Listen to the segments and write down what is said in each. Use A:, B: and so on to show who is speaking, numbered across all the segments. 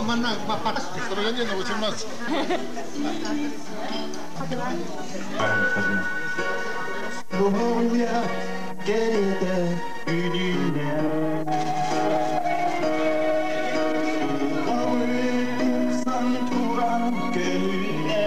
A: Mana patas sebenarnya nggak usah mas. Boya geride gününe. Ağırsan turan gönlüne.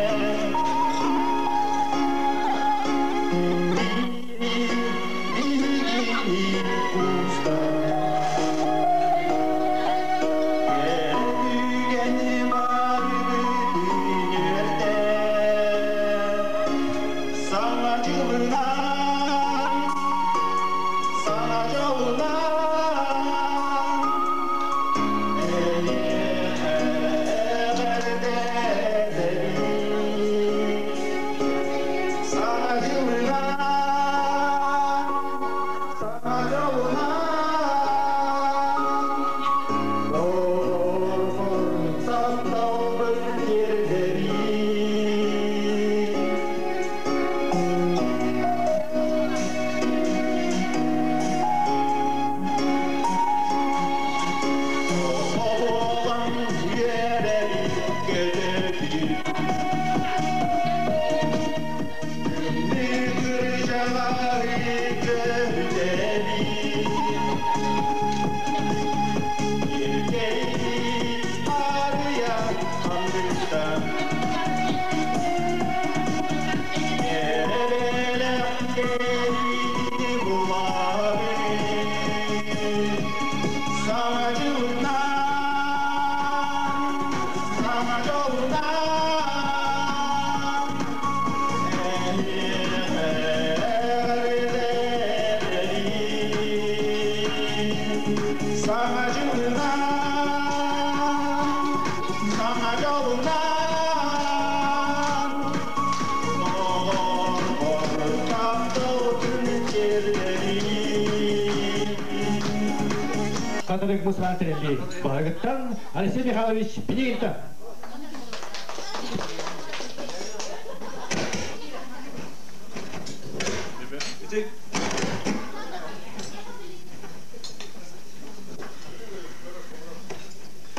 B: Мы смотрели Багатан Алексей Михайлович Пенегин.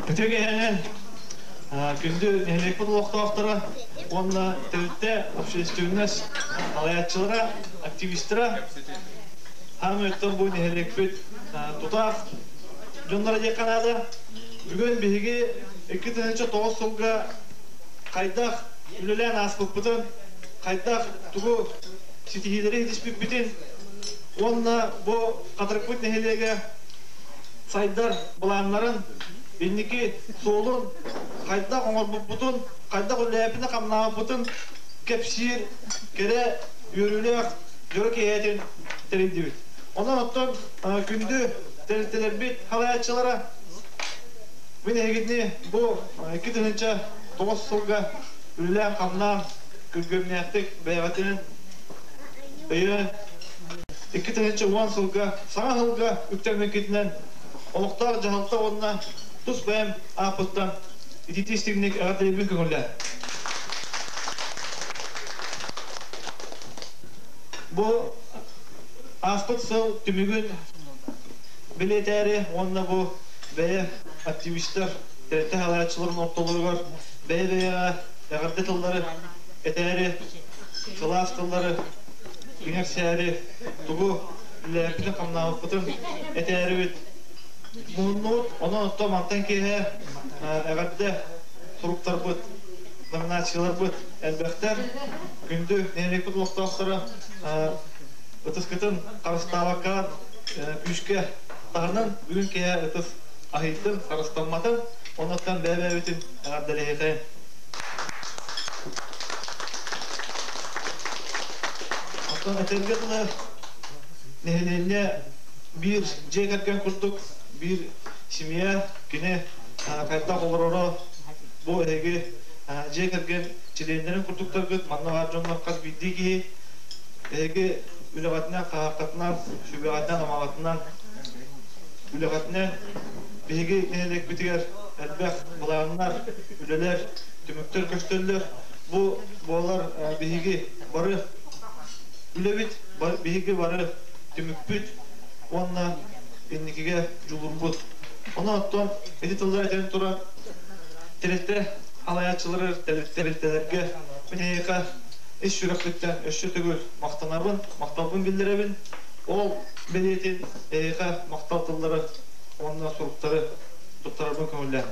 C: Күтегенен күнді нелек бұл уақыттақтары онына тәуітті общественность алаятчылыра, активистера һәм өттен бұл нелек бүт тұтақ жонлары дек қанады. Бүгін бейге 2-9 жылға қайдақ үлілен асып бұтын, қайдақ тұғы сетігелері едіспек бүтін. Онына бұл қатырық бүт нелеге сайдар бұланларын Бенники солун кайда оңор бутун, кайда үләпине камнаа бутун, кепсир, кере үрүлөк, жөрөк эетин терендибит. Ондан оттон күндү терителер бит халаячылары. Мен эгидни бу 2-9 жылга үлән камнаа күлгөмнәттик бәйгатинин өйөн 2-10 жылга, саңа жылга үктәмен кетинен олуктар жаһалта онна Тус бәм апыттан ититистигник әгәтелебен көңілдә. Бұл аспыт сыл түмігін білетәрі, онына бұл бәйі активистер, тәртті халаятшыларын оқтолығыр, бәйі-бәйіға әғарты тылдары, әтәрі, қылас тылдары, кеңер сәрі, тұғы ләпіні қамнауы бұтын, әтәрі өт. Мұннут, оның ұтты мантан кейі әғатты тұруқтар бұд, номинациялар бұд, әлбәқтер күнді нәмек бұд ұлықтақтары ұтыс-күтін қарысталаққан күшке тағынан бүгін кейі ұтыс ахиттін қарыстанматын, онықтан бәй-бәй өтін әғаддәлі еқайын. Астан әтелге тұлы нәхеленіне бір жек әркен күрдік, bir семья кине кайта холорoro бу эге Жекерген чилендерин курдуктаргыт, манна варжонлар каз биддиги, эги үлегатынан, қағақатынан, шүбегатынан, амағатынан, үлегатынан, беги нелек бітігер, әлбәқ бұлағынлар, үлелер, түміктер көштерлер, бұл болар беги бары үлебіт, беги бары түмікпіт, онна еннекеге жұлырбыт. Оны оттон, editollar әтен тұрар, телетте алаятчылары телеттелерге мінейқа іс жүректіктен өші түгіл мақтанабын, мақталбын білдіребін. Ол білетін әйқа мақталтылары, онына сұрықтары тұттарабын көңілі.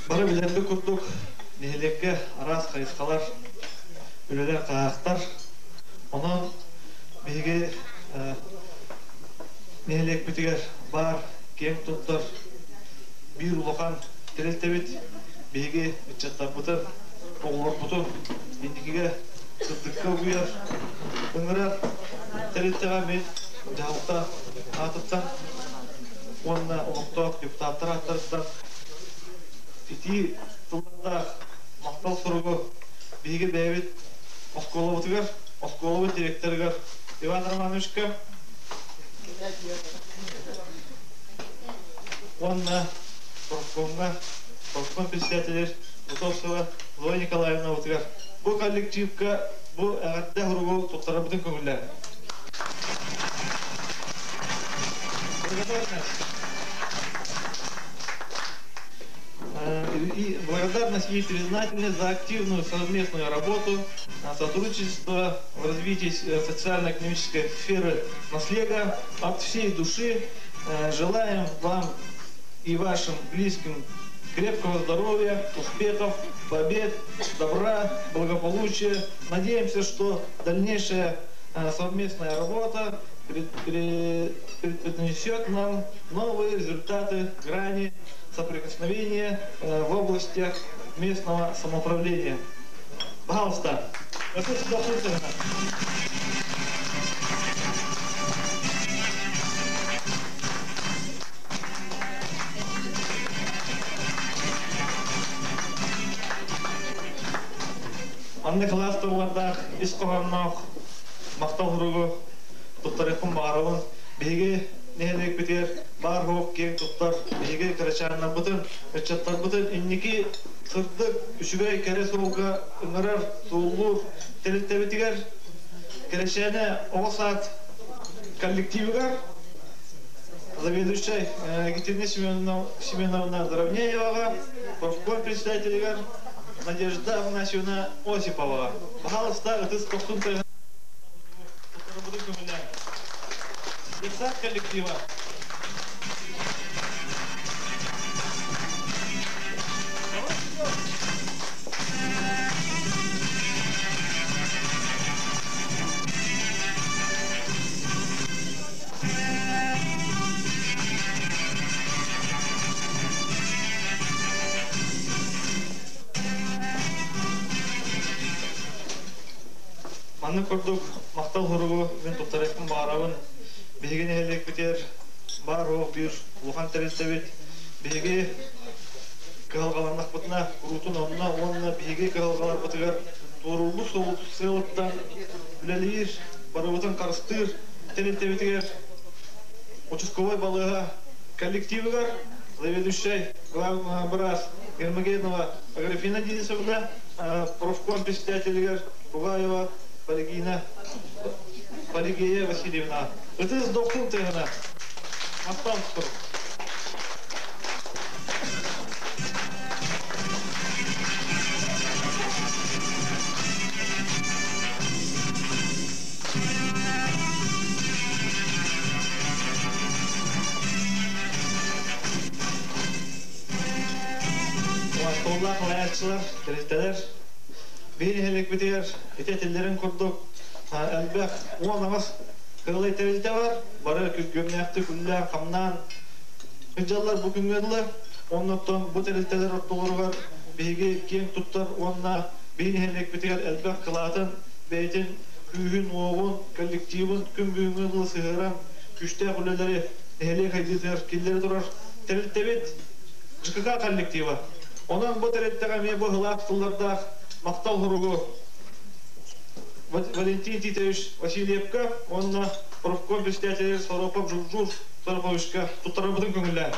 C: Бары білерді күрдік, нехелекке арас қайысқалар, үлелер қағақтар. Оның бейге нехелек бітігер бар, кең тұттар, бір ұлақан терелтебет, бейге бітчаттар бұтыр, оғылар бұтыр, ендекеге күрдікке ұйар, ұңырар, терелтеға мен жағылықта атыптан, онына ұлықтақ депутаттар аттарыстан, Ити тылында мақтал сұрғы бейге бәйбет Осколовытығар, Осколовы директорығар Иван Романовичка. Онна Портком председателер Бутовсова Зоя Николаевна Вытығар. Бұл коллективка, бұл әғатта ғұрғы тұқтары бұтын көңілі. И благодарность ей признательность за активную совместную работу, сотрудничество в развитии социально-экономической сферы наследия. От всей души желаем вам и вашим близким крепкого здоровья, успехов, побед, добра, благополучия. Надеемся, что дальнейшая совместная работа принесет нам новые результаты, грани соприкосновения в областях местного самоуправления. Пожалуйста. Анны класстарда ис қоғамнақ мақтал ғұрығы тұттарықпын бағарауын бейге нехелек бітер бар хоқ кең тұттар бейге кірачарынан бұтын, өтчаттар бұтын, иннеки сұрдық үшігай кәрі соғылға ұңырар, соғылыр, телетті бітігер, кірачаны оғысат коллективігер, заведущай Екатерина Семеновна Здравнееваға, профком председателігер, Надежда Афанасьевна Осипова. Пожалуйста, отыз коқтун тайған бұды көмілі. Депутат коллектива. Манны көрдік мақтал ғұрығы мен тоқтарайқын бағарауын бейген әлек бітер бар оқ бір ұлған тәрестебет бейге кығалғаларнақ бұтына ұрутын онына бейге кығалғалар бұтығар торулы солы сылыттан үләлейір барыбытын қарыстыр тәрестебетігер участковой балыға коллективігар заведущай брас Гермогенова Аграфина Денисовна профком председателігер Бугаева Полигея Васильевна. Это из доктора Тегана. Мастамского. Мастоллах, лаятчылар, терестелер. Бейін әлек бітер, ететелерін құрдық, әлбәқ, оңамыз Kırılay tercihte var. Barı gömlekte küller kamdan. Hıcallar bu güngörler. Ondan bu tercihler ortaları var. Bihigi kiyim tuttar. Onunla beyni hennek bitiger elbek kılatın. Beytin hühün oğun kollektivin küm büyüngörlü sığıran. Güçte kulleleri ehli kaydeder. Killeri durar. Tercihte bit. Çıkıka kollektiva. Onun bu tercihte kamiye bu hılak tıllarda maktal hurugu. Валентин Титович Васильевка, он на профком председатель Соропов Жужур Сороповичка. Тут работаем көңілі.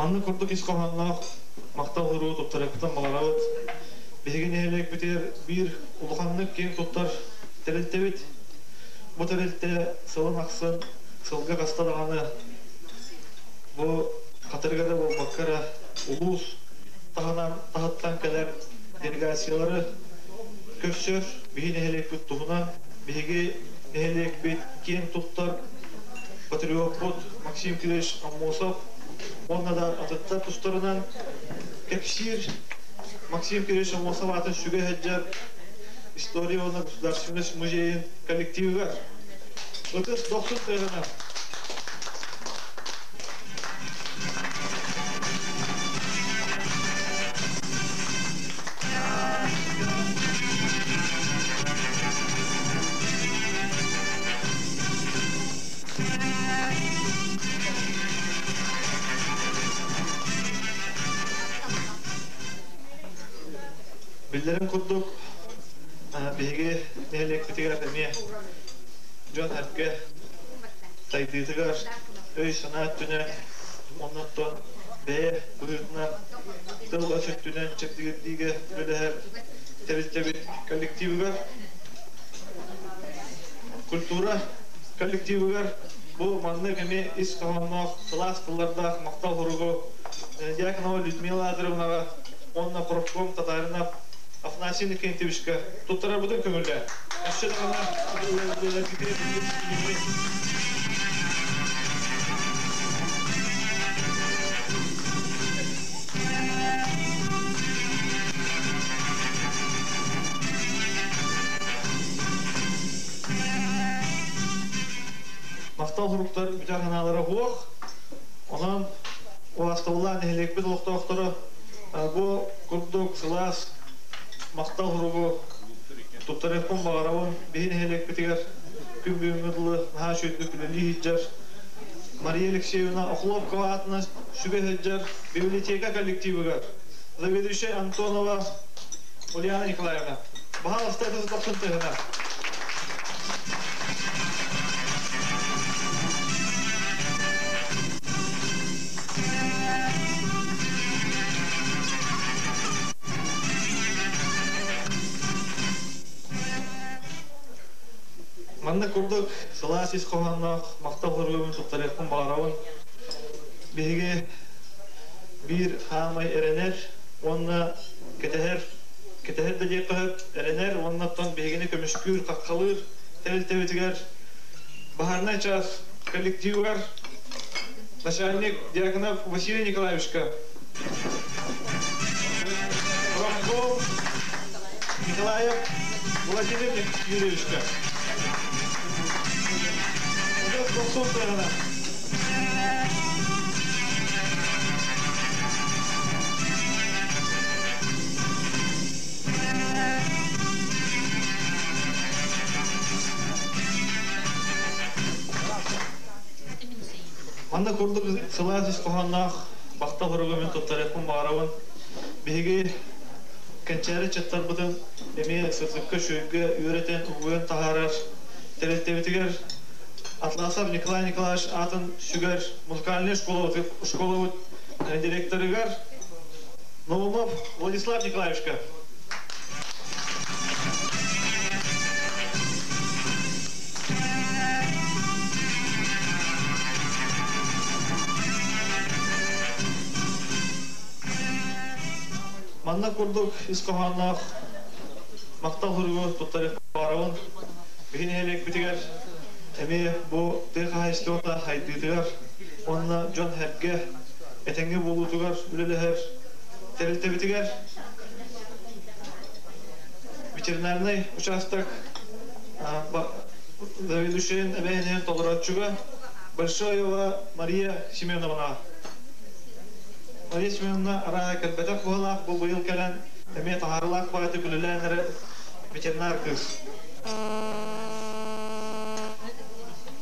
C: Манны курдук иш калганнак мактал уруу топтарыктан баларабыт. Беген элек битер бир улуханнык кең топтар терелтебит. Бу терелте сылын аксын, сылга кастадаганы. Бу катыргада бу баккара улус тагынан тагыттан келер делегациялары көпсөр беген элек бит тугуна беге элек бит кең топтар патриот Максим Кирилович Аммосов. Онда да атыттар тустарынан кепсир Максим Кирилович Аммосов атын шүге хаджар история оны государственный музейин коллективіға. Өтіс 90 тайғана. Billerim kurduk. Bege nelik bitigar demiye. John Hartke saydıtıgar. Öy sanat tüne. Ondan be buyurtuna tıl açık tünen çektiğe böyle her tercihte bir kollektivi var. Kultura kollektivi var. Bu manlı kemi iş kalanmak, klas kıllarda maktal hurugu. Yakınava Людмила Адыровна, onunla profkom Tatarına Афанасийный Кентевичка. Туттарар будем көңілді. Әшшеді ғана мақтал ғұрықтар бүтағаналары ғуақ. Онан оғастауылан әлекпет ұлықтауықтары бұл күрдік, сылас, мақтал ғұрығы тұттарекпен бағарауын бейін әлек бітігер күн бүйінгіділі наға шөйтлі күлелі хиджар Мария Алексеевна Охлопкова атына шүге хиджар библиотека коллективігер заведующая Антонова Ульяна Николаевна бағал статус 90 тығына. Манны курдук сыласыз қоғаннақ мақтал ғырғымен тұқтарекпін бағарауын беге бір хамай әренер, онына кетехер дәдей қығып әренер, оннаттан бегені көмішкүр, қаққалыр, тәбіл-тәбітігер, бағарнай час коллективігер, начальник Дьяконов Василий Николаевичка, Профком Николаев Владимир Юрьевичка. Манда курдук сыласыз қоғаннақ бақта ғырғымен топтарекпін бағарауын беге кәнчәрі чаттар бұдың әме сырзыққа шөйге үйретен ұғын тағарар тәреттебетігер Атласов Николай Николаевич атын шүгер музыкальный школы директорыгар Новумов Владислав Николаевичка. Манна курдук искоханнах мактал хургу туттарык барабын бигин элек битигер эми бу дехайстота хайдытыгар онна Джон Хепке этенге болутугар үлелехер терилте битигер ветеринарный участок заведующий эбейнен толоратчуга Большоева Мария Семеновна. Мария Семеновна араа кэлбэтэх буолаах бу быйыл кэлэн эми тахарлаах бааты күлэлээнэрэ ветеринар кыз.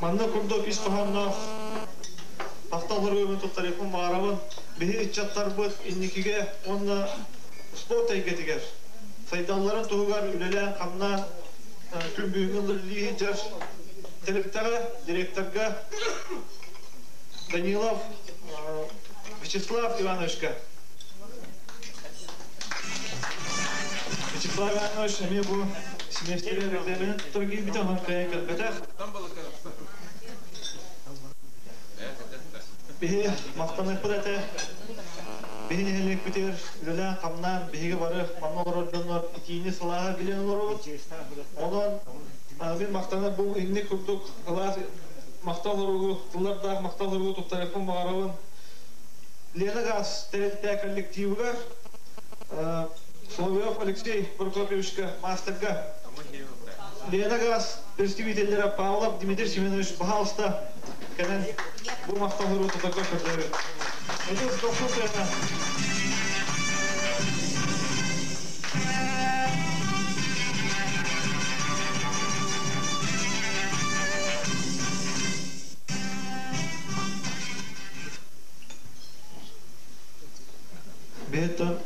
C: Манна курдук искоханнах мактал хургуйбун туттарыпын баарабын биһи иччаттар быт инникиге онна спорт эйгетигер сайдалларын тугугар үлелээн камна күлбүүгүн лиһижер телектага директорга Данилов Вячеслав Ивановичка. Вячеслав Иванович эми бу семестр экзаменин туттарыгы битаман кайын кэлбэтэх биһи мактанып бирете биһи нехелек битер үлелээн камнан биһиге бары манна олордоннор итиини салааha билен олорубут онон бир мактанып бул инни курдук кылаас мактал оругу туллардаах мактал оругу туттарыпын баарабын Лена Газ терилтэ коллективгар Соловьев Алексей Прокопьевичка мастерга Лена Газ представителлера Павлов Дмитрий Семенович пожалуйста кэнэн бу мактал оругу туттарга көрдөрү это доктор Беттон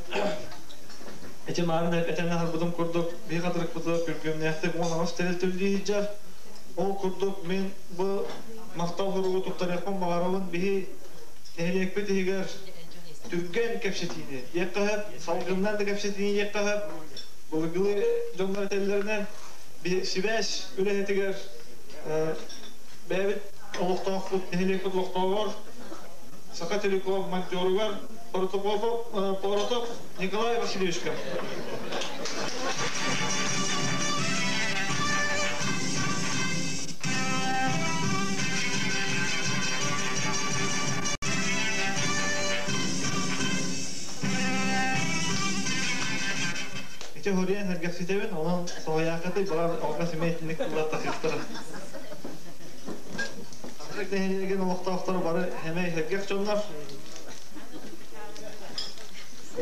C: эти марны этенен харбудум курдук би кадырык бутуп көргөмнэхтик онамас терилтүлдийжар ол курдук мен бу мактал хуругу туттарыпын баарабын биһи эхлекпи тигер түрген кепшетини яккахып салгындан да кепшетини яккахып булгылы жоңгар теллеринен би сибеш үлетигер бэбит олуктоокпут эхлекпит олуктоогор Сакателиков монтёругар Поротов Николай Васильевичка. Эти хорьян харгаситевен, он сояакаты барар алгасимейтинник куллатта хистара. Еген олуктооктору бары хемей хергек жоннар.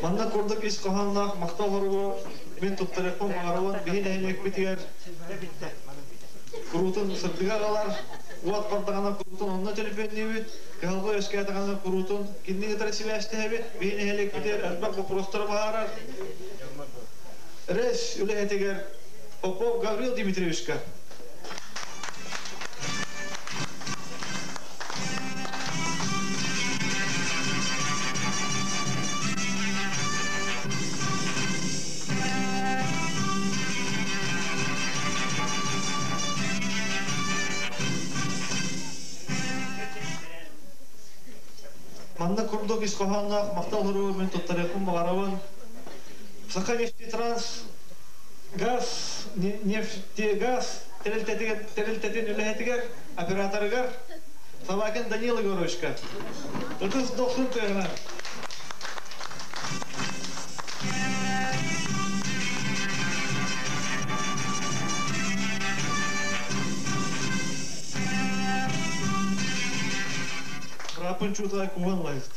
C: Манна курдук искоханнах мактал хоругу мен туттарыпын баарабын биһи нехелек битигер курутун сырдыгагалар уат бардагана курутун онна телефоннибит калгы өскәтагана курутун кинниге тарасибәстебит биһи нехелек битер албак вопростор баарар реш үлетигер Попов Гаврил Дмитриевичка. Манна курдук искоханнах мактал хоругу мен туттарыпын баарабын Саханефтетранс газ нефтегаз терилтетин үлетигер операторыгар Савакин Данил Егоровичка. Это сдохнул тегна. Рапынчутай куван лайфт.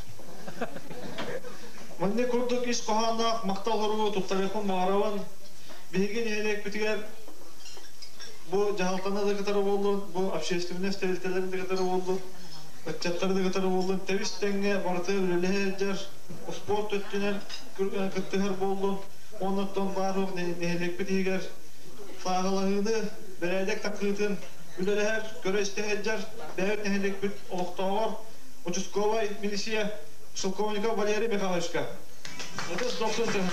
C: Манне курдук искоханнах мактал хоругу туттарыпын баарабын биһиги нехелек битигер бу жаалтана да кытары болду, бу общественность терилтелерин да кытары болду, отчаттар да кытары болду, тебистенге барты үлелер спорт өттүнен кыттыгар болду, онуттан баары нехелек битигер сагылыгыны бередек такытын үлелер көрөстегер бәйт нехелек бит олуктоогор участковый милиция Шелковников Валерий Михайловичка. Это доктор Тегна.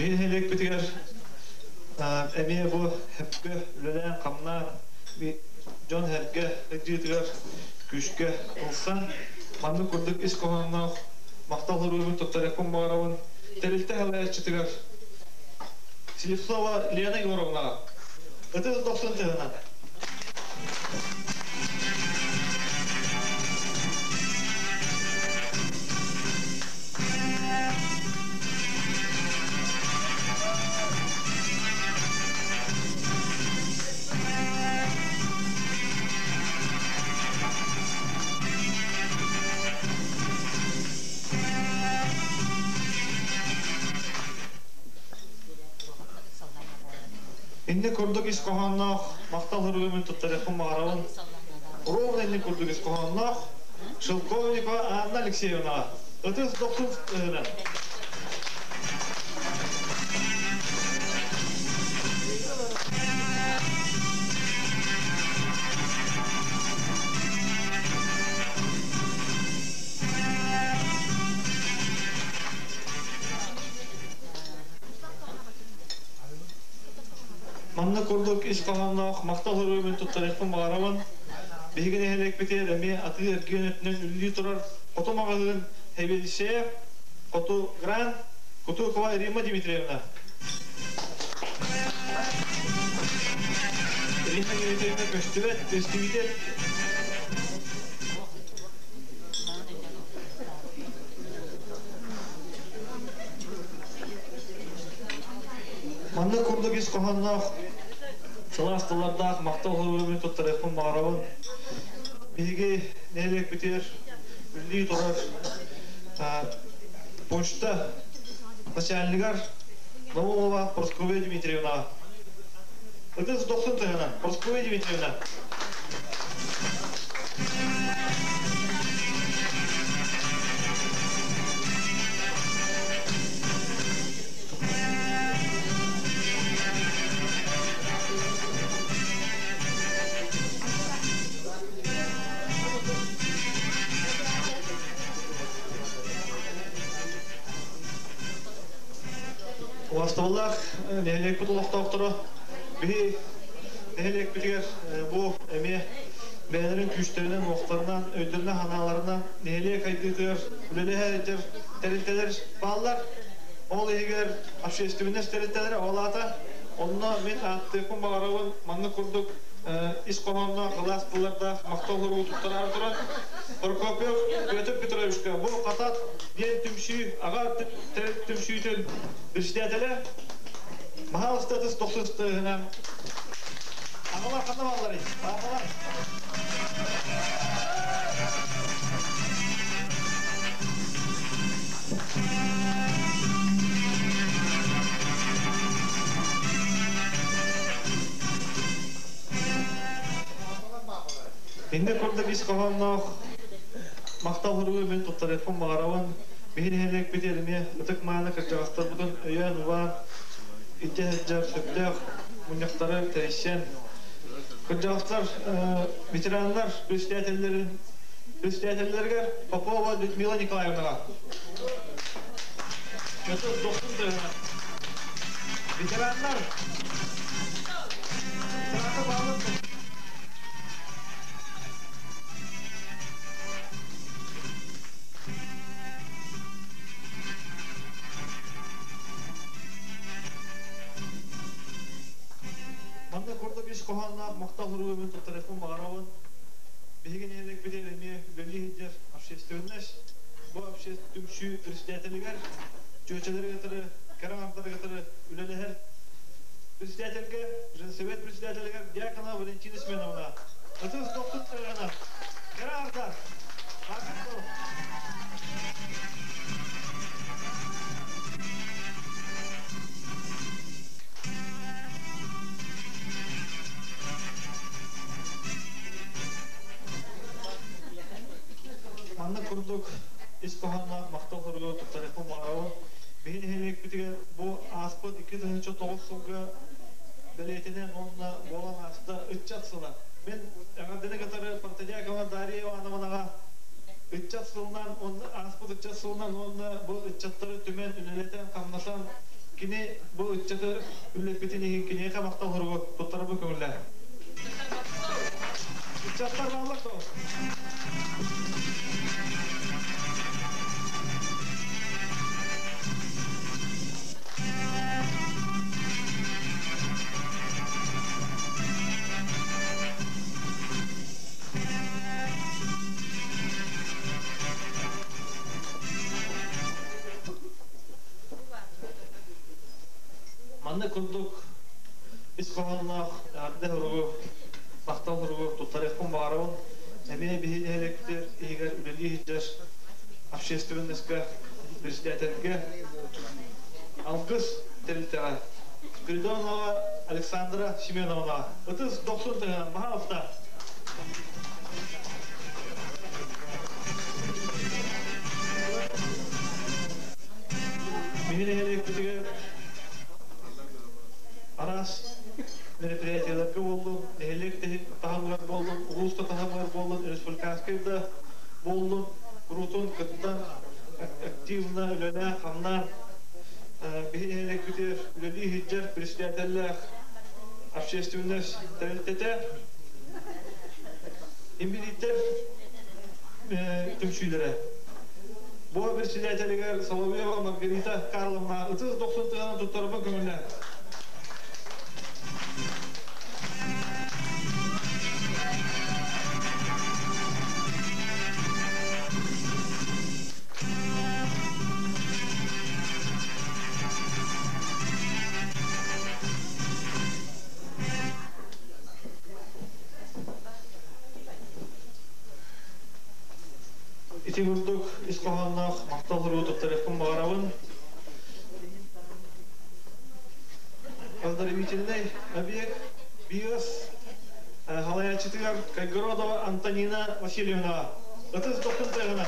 C: Bihin helek bitiger emiye bu hepke ülelen kamna bir John herke etiger küçke olsan mandı kurduk iş kohanna maktal hurubun tutarakun bağırabın terilte halaya çıtıgar Siliflova Liana Igorovna это 90 тыгына Инне курдук ис коханнах мактал хургумун туттарахун магарабын ровно инне курдук ис коханнах Шелковникова Анна Алексеевна это 90 тыгына Манна курдук иш каланнах мактал хурубун туттарахун магарабын бигине хелек битер эми аты эргенетнен үлли турар кото магазын хебелише кото гран кото кова Рима Дмитриевна Рима Дмитриевна көстүбет Манна курдук иш каланнах Саластыларда мактал хурубун туттарахун магарабын биги нелек битер үлли турар почта начальнигар Новова Просковья Дмитриевна это 90 тыгына Просковья Дмитриевна Васталлах нелек бутулак доктора би нелек битер бу эме бәлерин күчтеринен октарынан өйдөрүнө ханаларынан нелек айдытыр үлелер терителер баллар ол эгер общественный терителер олата онно мен аттыкын багарабын манны курдук иш команда класс буларда мактал хуру туттарар турат Прокопьев Петр Петровичка бу катат ден түмшү ага түмшүтүн председателе махал статус 90 тыгына агалар кандай балдар агалар Инде курдук иш каланнах мактал хурубун туттарахун магарабын биһин хелек бителеме ытык мааны кыржагастар бутун өйөн убан итежер сөптөк муньяктары теришен кыржагастар ветерандар председательлерге Попова Людмила Николаевнага это 90 тыгына ветерандар Манда курдук иш коханна мактал хурубун туттарахун магарабын биген элек бедереме бөлүгүндөр общественность бу общественный председательгер жөчөлөр гатыры карамандар гатыры үлелер председательге женсовет председательгер Дьякона Валентина Сменовна это 90 тыгына карамандар Манна курдук иш коханна мактал хурубун туттарахун магарабын биһин хелек битиге бу аспыт 2009 жылга белетинен онна болан аста ытчатсыла мен агадene катары Партадиакова Дарья Ивановнага ытчатсылынан онна аспыт ытчатсылынан онна бу ытчаттары түмен үнелетен камнасан Kini bu ütçatı üllepetini hinkini kamakta hurgu tuttarı bu kömürler. Ütçatlar bağlak da. Manna kurduk İskoğanlaq, arda hurgu, bakta hurgu, tuttarıqın bağırın. Emine bihin elektir, iğer üleli hiccer, общественностька, председательге, algıs terilteğe. Спиридонова Александра Семеновна. 90 tane, baha hafta. Bihin elektirge, Aras merepриятияларга болдум, электrik тахамлар болдум, улуста тахамлар болдум, республиканскайда болдум, Крутун кыттан активно үлөнә хамнар биһин электрик үлөли хиджер председательләр общественность тәрелтәтә имбилиттер төмшүләре. Бу председательләр Соловьева Маргарита Карловна 90 тыган туттарып көңелләр. Тимурдук İskoğanlaq maqtal hurgu tuttarıqın bağırabın. Поздравительный объект БИОС Халаячитыгар Кайгородова Антонина Васильевна. 39 тыгына.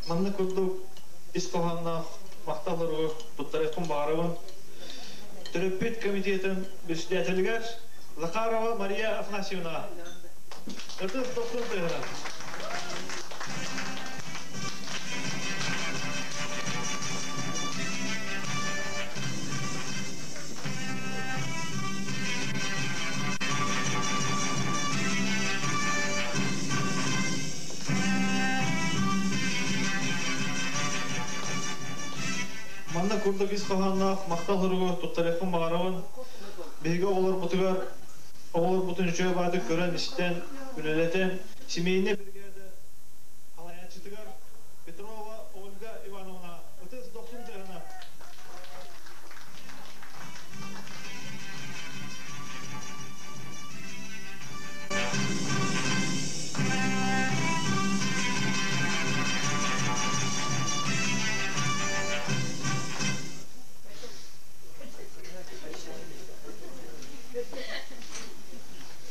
C: Манны курдук İskoğanlaq maqtal hurgu tuttarыqын bağırabın. Төрөппүт комитетин председательгер Захарова Мария Афанасьевна. 39 тыгына. Manna kurduk İskoğanlaq maqtal hurgu tuttarıqın bağırabın. Bege olur butugar, olur butun üçe badık gören işten, üneleten, Семейне бригада Халаячитыгар Петрова Ольга Ивановна. 39 тыгына.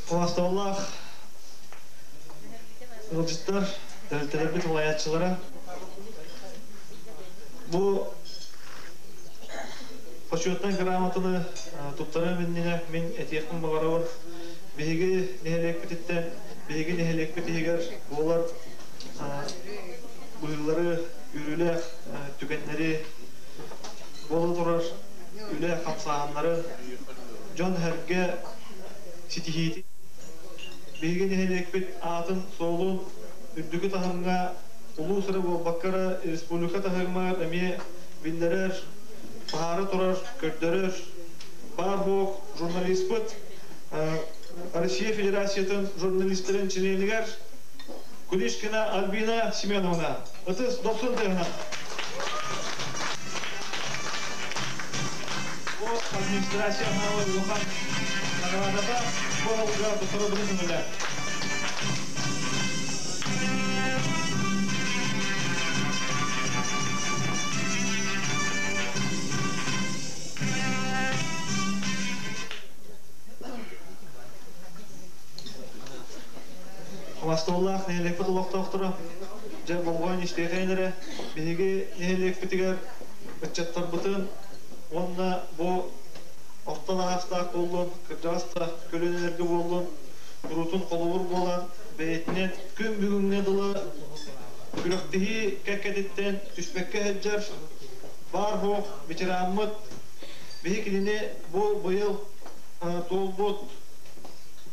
C: Kuvastollah Ilcıtlar, devletlerbit vilayetçilara bu Paşiyottan gramatını tuttarı minnine min etiyekin bağırabın bihigi nehelek bititten bihigi nehelek bitihiger bular buyurları ürüle tükenleri bolu durar üle kapsahanları John Herge Sitihiti Bihigi nehelek bit atın solun üddükü tahımga ulu sıra bu bakkara Respublika tahımga emiye bildirer Baharı turar, kötürür. Barhok, jurnalist bit. Россия Федерациясының журналисттерін членігер Кулишкина Альбина Семеновна. 90 тыгына. О, администрация Новый Лухан наградада болуға тұтыры білінімілі. Muhastollah nehelek bit ulaq toqturu. Ja bolgan işteykenlere bihi nehelek bitiger bıçattar bıtın. Onna bu ortadan hafta oldun, kırcasta kölenerge oldun. Kurutun koluvur bolan beytine gün bugünne dılı Gülöktihi kekkeditten tüsmekke heccar var hoq bitiramıt bihi kilini bu yıl dolbut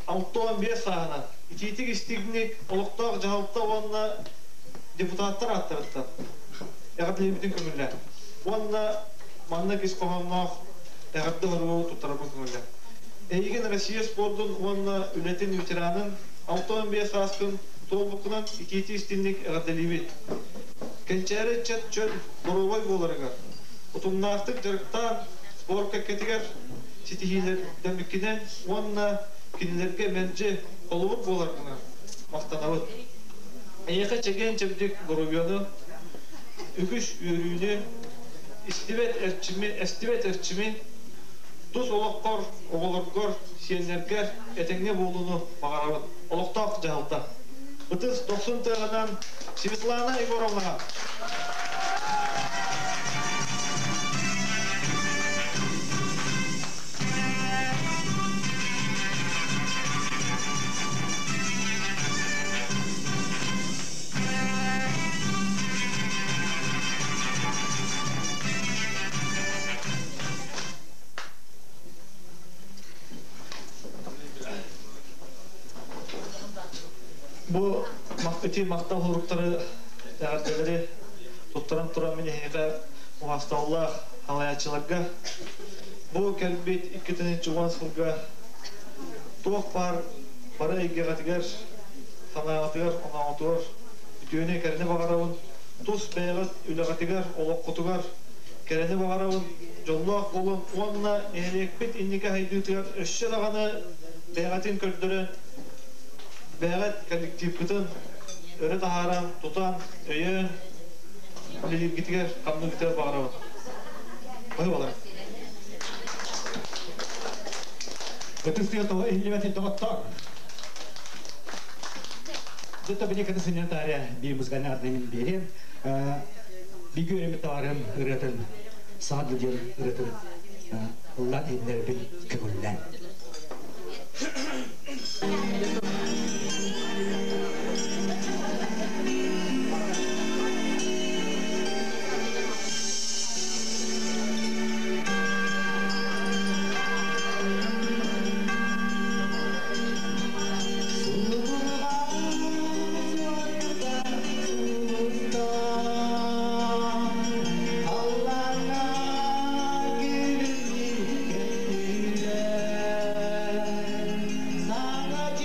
C: 6-15 sahana ititik istignik oluqtaq jahaltta onna deputatlar attırıttı. Eğatli bütün kömürler. Onna manna kis kohanmaq eğatli hırgı tuttarabın kömürler. Eygen Россия спордun onna ületin veteranın 6-15 saskın Толбукунан икити истинник эғаделибит. Кенчәрі чәт чөл боровой боларыгар. Утумнартык жарықтан спорт кәкетігер сетихилер дәміккенен онна кинелерге мәнже қолуыр боларыгына мақтанауыд. Эйеқі чеген чәбдік боровионы үгіш үйрүйіні әстібет әрчіми тұз олыққор, оғылырғор, сиенлергер әтеңне болуыны бағарауыд. Олықтақ жағылта. Бытыз 90 тығынан Светлана Егоровна. Bu makbeti maktal hurukları değerleri tutturan turan meni heyga muhastağullah halayatçılarga bu kelbet iki tane çuvan surga tuğ para ege gatigar sanayatigar ona otur bütüne kerene bağaravun tuz beyagat üle gatigar olak kutugar kerene bağaravun jolluaq bolun onna ehlekbet innike haydıtıgar öşşe dağını beyagatın kördürün Beğet kollektivkıtın öyle taharan, tutan, öyen, lelip gitiger, kamlı gitiger bağırava. Koyu olar.
B: Ötüstüye toğu ehlimetin toğuttak. Zıtta beni kadısının tarihe bir müzgani adının beri bir göremi tarihim ıratın, sadlıcı ıratın Allah inler bir kömürlen.
D: Sangat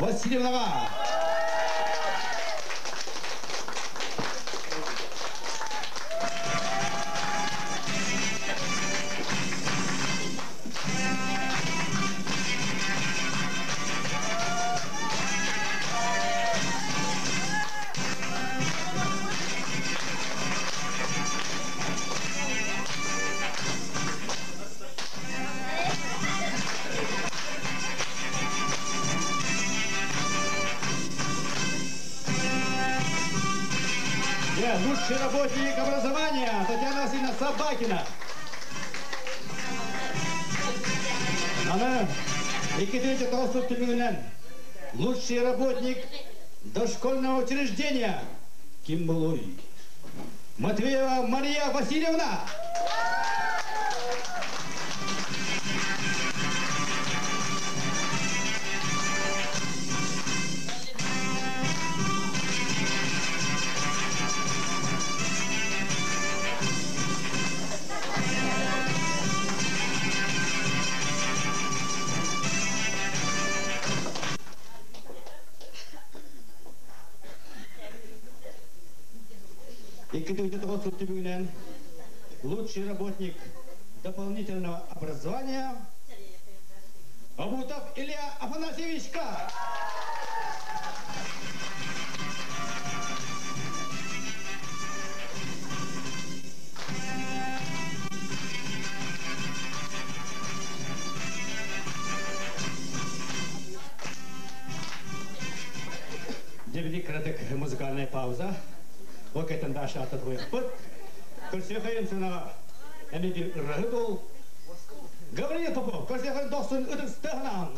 B: Васильевна. Лучший работник образования Татьяна Васильевна Собакина. Она ликвидирует толстую тюрьму. Лучший работник дошкольного учреждения Кимбалуй. Матвеева Мария Васильевна. Лучший работник дополнительного образования Абутов Илья Афанасьевичка. Девятикраток музыкальная пауза. Вот это наша ответ. Көрсеқайын сына әмеге рахыт ол. Гавриил Попов, көрсеқайын доқсын үдістіғынан.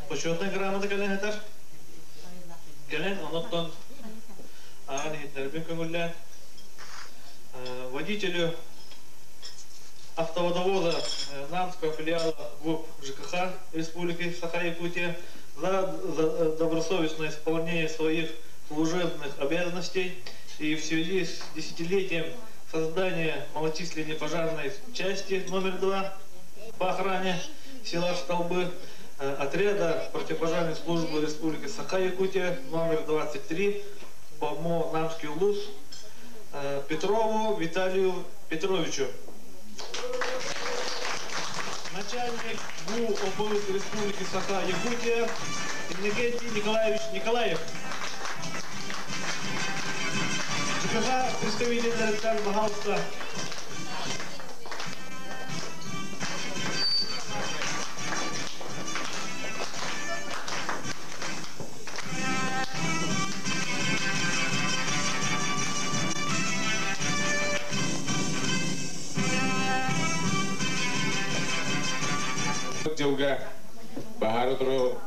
C: Почетная грамота кален хетер. Кален оноттон аган хеттербин көңүллән. Водителю автоводовода Намского филиала ГУП ЖКХ Республики Саха-Якутия за добросовестное исполнение своих служебных обязанностей и в связи с десятилетием создание малочисленной пожарной части номер 2 по охране села Столбы, отряда противопожарной службы Республики Саха-Якутия номер 23 по МО Намский улус Петрову Виталию Петровичу. Начальник ГУ ОПУ Республики Саха-Якутия Иннокентий Николаевич Николаев. ЖКХ представитель Дарьян Багалста.
D: Жылга бахары тұру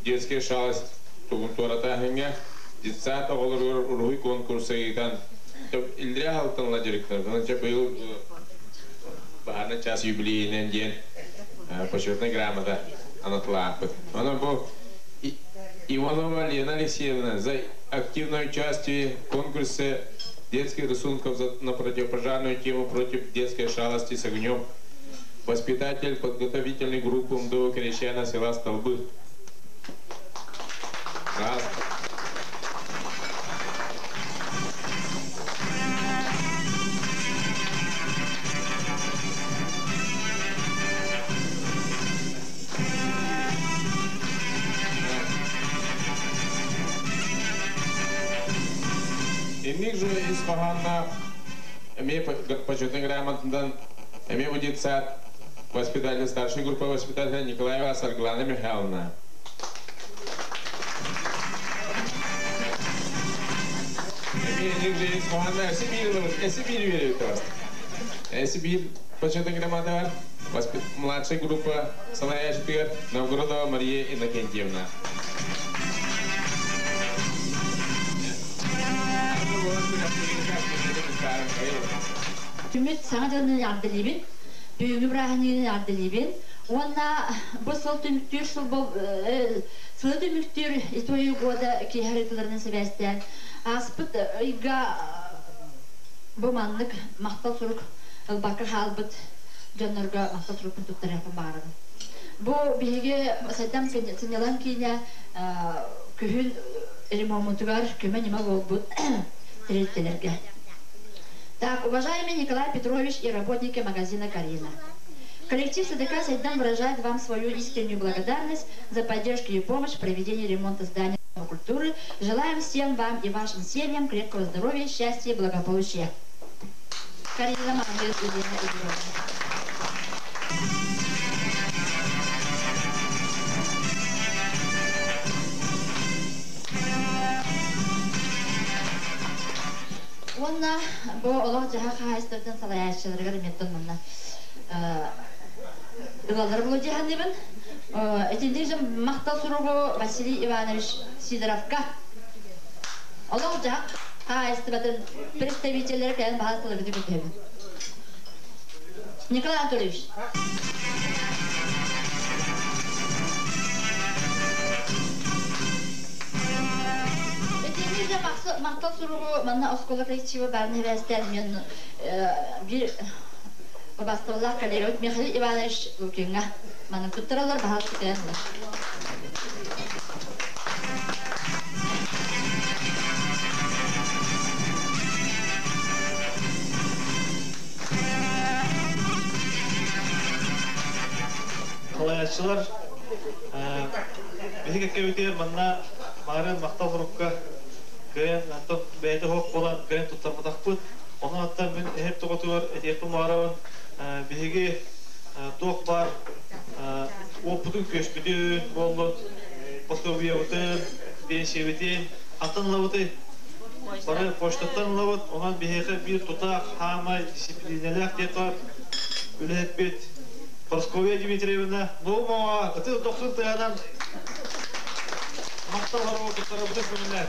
D: детская шалость тугун туарата хенге детсат оғылыр руй конкурсы ейтан илдіре алтынла директор. Бұнынша бұл бахарны час юбилейінен ден почетный грамота анатылапы. Она бұл Иванова Лена Алексеевна за активное участие в конкурсе детских рисунков на противопожарную тему против детской шалости с огнем. Воспитатель подготовительной группы МДО Крещена села Столбы. Раз. Иных же из Фаганна, имея почетный грамотный, имея будет сад воспитатель старшей группы воспитателя Николаева Сарглана Михайловна. Иных же из Фаганна, Сибирь верит вас. Сибирь почетный грамотный, младшая группа Салая 4, Новгородова Мария Иннокентьевна.
E: Ümit sana canını yardım edin, büyüğü bırakın yardım edin. Ona bu sol tümüktür, sılı tümüktür, itoyu goda ki haritalarını seversen. Aspıt iga bu manlık mahtal suruk, bakır halbıt, canlarga mahtal surukun tuttar yapın bağırın. Bu bilgi sayıdan sinyalan ki ne kühül ремонтугар kümen ima olbut третьелерге. Так, уважаемый Николай Петрович и работники магазина «Карина». Коллектив СДК Сайдан выражает вам свою искреннюю благодарность за поддержку и помощь в проведении ремонта здания культуры. Желаем всем вам и вашим семьям крепкого здоровья, счастья и благополучия. Карина молодец, Елена Игоревна. Онна бу олох жаха хайстырдан салаячыларга меттон манна ылалар болу жаханыбын. Этинди же мактал суругу Василий Иванович Сидоровка. Олох жах хайстырдан представителлер кайын баатылы биди көтөбүн. Николай Анатольевич. Мактал суругу манна оскола коллективы барын хевестен мен bir бастылар коллега Михаил Иванович Лукинга манна күттөрөлөр баат кетенлер.
C: Қалаятчылар биһиге кебитер манна марын мактал сурукка Кэн аттан бәйді хоқ болан кэн тұттармадақпын. Оның аттан мен әйіп тұғытылар әтекпін мағарауын бейге тоқ бар, опытын көшпіден болын, постовия өтін, бен шебетен, аттан лавыты, бары поштаттан лавыт, оған бейге бір тұтақ, хама, дисциплинелек детар, үләк бет, Прасковья Дмитриевна, Нумова, әті 90 таядан мақтал ғарауы тұттарабыды көмінлер.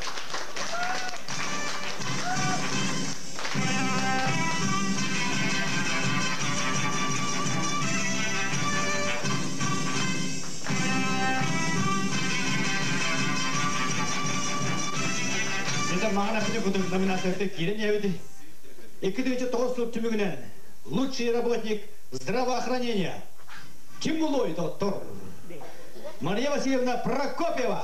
B: Mağana bir de nominasyonda giren ya bir de 2009 түмігінен лучший работник здравоохранения Кимулой доктор Мария Васильевна Прокопьева.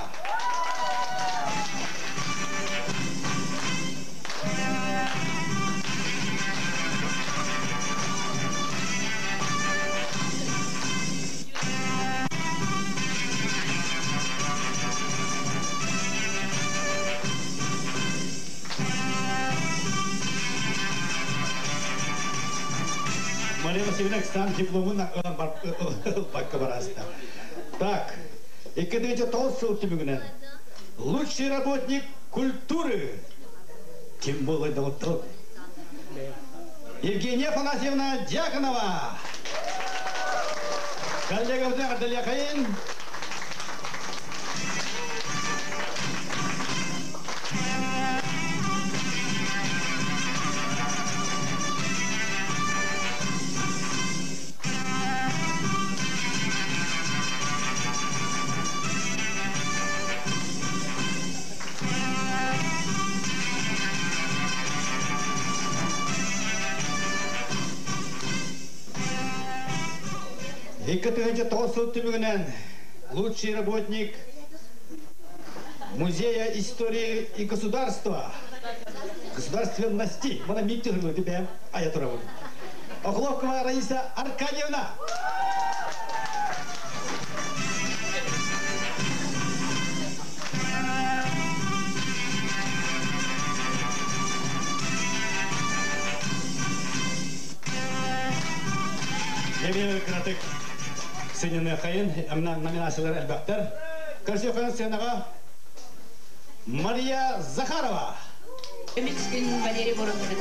B: Мария Васильевна сам дипломын бакка барасты. Так, 2009 түмігінен лучший работник культуры ким болды доктор Евгения Афанасьевна Дьяконова. Коллегамыздың ардылия қайын. Түмігінен лучший работник Музея истории и государства государственности. Бана микті ғырлы тебе аятура болды. Охловкова Раиса Аркадьевна. Емелі Кратык. Сенене қайын, номинациялар әлбәқтер. Көрсе қойын сенаға Мария Захарова.
E: Үмітшкін Валерий Боровкин.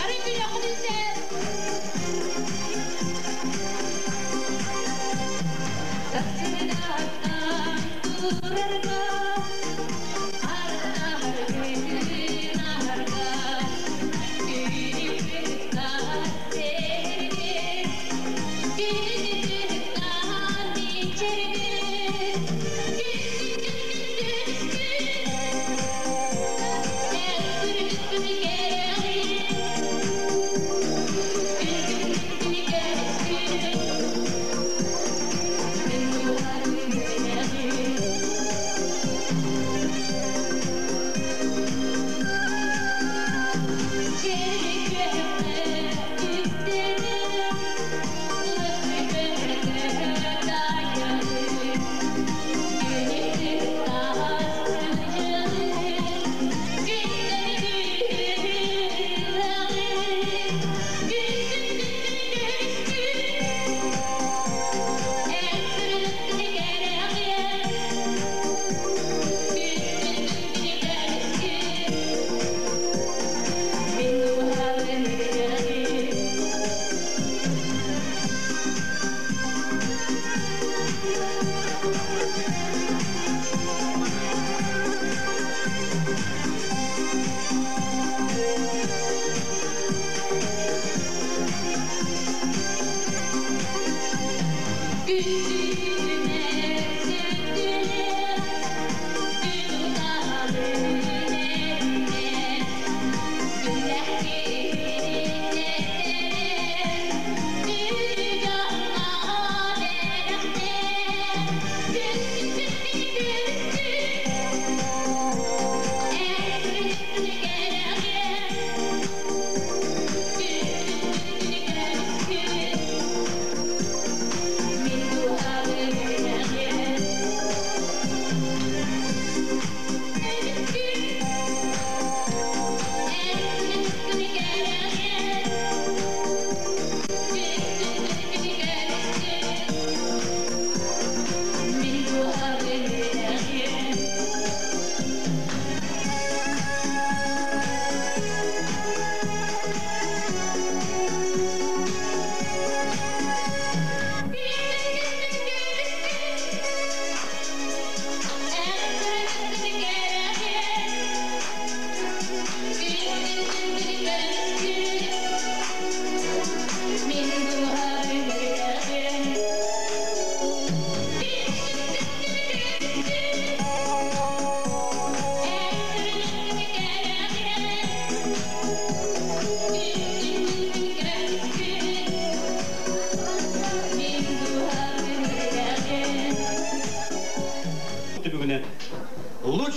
E: Арынды яқынысы. Сақсыдақтан тұрарға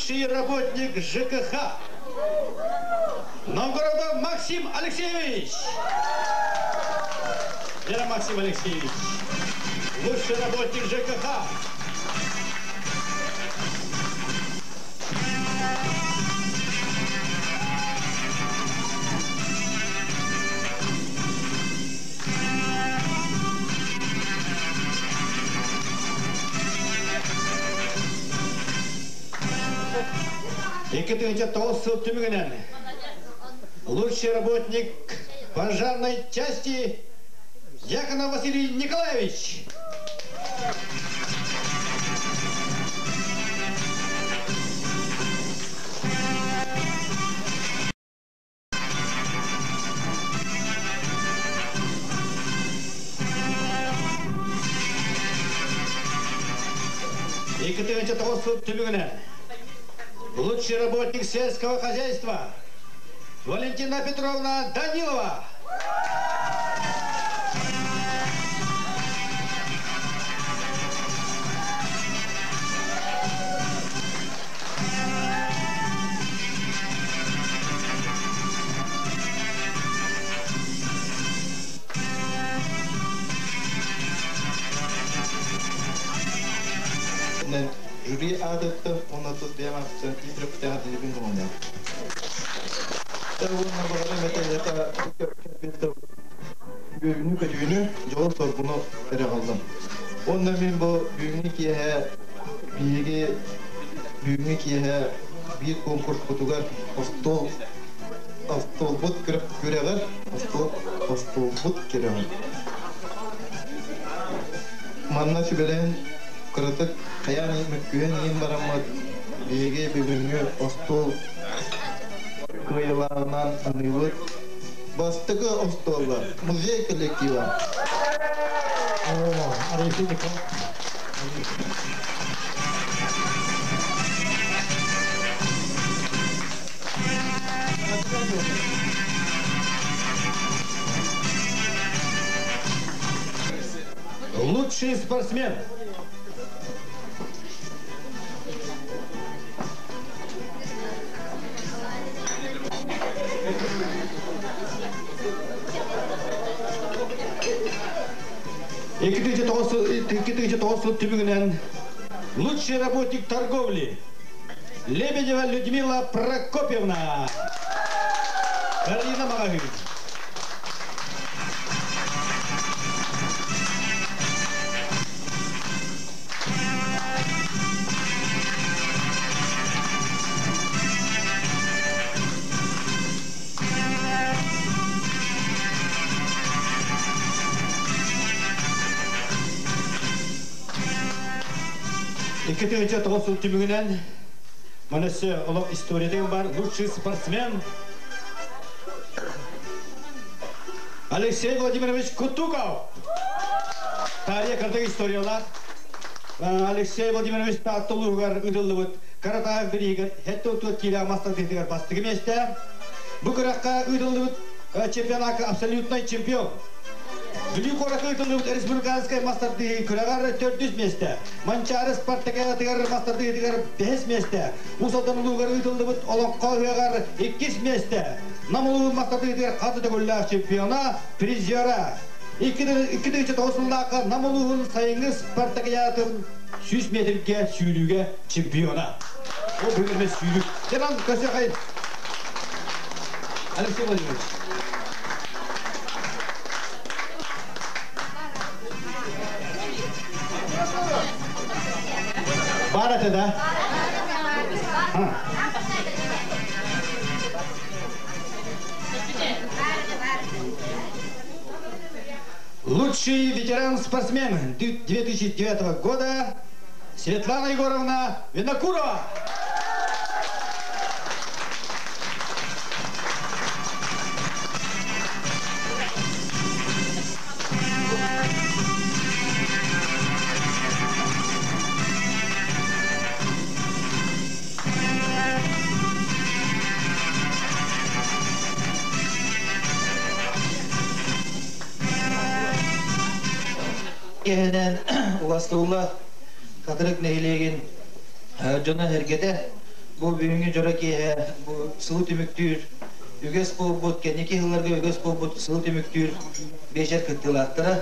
B: Лучший работник ЖКХ. Новгородов Максим Алексеевич. Вера Максим Алексеевич. Лучший работник ЖКХ. Лучший работник пожарной части Дьяконов Василий Николаевич. Лучший работник сельского хозяйства Валентина Петровна Данилова.
F: Жюри адетті онатыз беймақсын итіріптен әділігін ғымында. Тәуінна бағарым әтәліға кәпетті бүйіні көтүйіні жолы торбуны әрі қалдым. Онда мен бұл бүйіні киеге bir konkurs kutugar astolbut göreğer astolbut göreğer. Manna şübelen kırıtık kayan müküyen yin baramad bege bugünkü astol kıyılarından anılık bastığı astollar muzey kolektivi.
B: Лучший спортсмен. Екінші тоғыз түбігінен лучший работник торговли Лебедева Людмила Прокопьевна. Карина Магазин. Екінші тоғыз түбігінен Манасы олық историяден бар лучший спортсмен Алексей Владимирович Кутуков. Тария картық историялар. Алексей Владимирович тақтылығығар үділі бұд. Каратағы бірігер, хетті ұтуыт келі амастық дейдігер бастығы месті. Бұл қыраққа үділі бұд чемпионақы абсолютный чемпион. Büyük olarak ödülü Respublikanskaya mastırdığı kırağar 400 mesте. Mançarı Spartakaya tıgar mastırdığı tıgar 5 mesте. Usaldan uluğar ödülü olan kahveğar 2 mesте. Namuluğun mastırdığı tıgar katıda goller çempiyona, prizyora. İki de toğusundaki namuluğun sayını Spartakaya'nın 100 metrike sürüge çempiyona. O bölümde sürük. Selam köşe kayıt. Alexey Vladimirovich. Barat это? Лучший ветеран-спортсмен 2009 года Светлана Егоровна Винокурова.
F: Егенен уластыулы қадырық нейлеген жона әргеде bu büyüğünü joraki bu sılı tümüktür. Üges bolbut, kendiki hıllarga üges bolbut, sılı tümüktür. Beşer kıttılattara.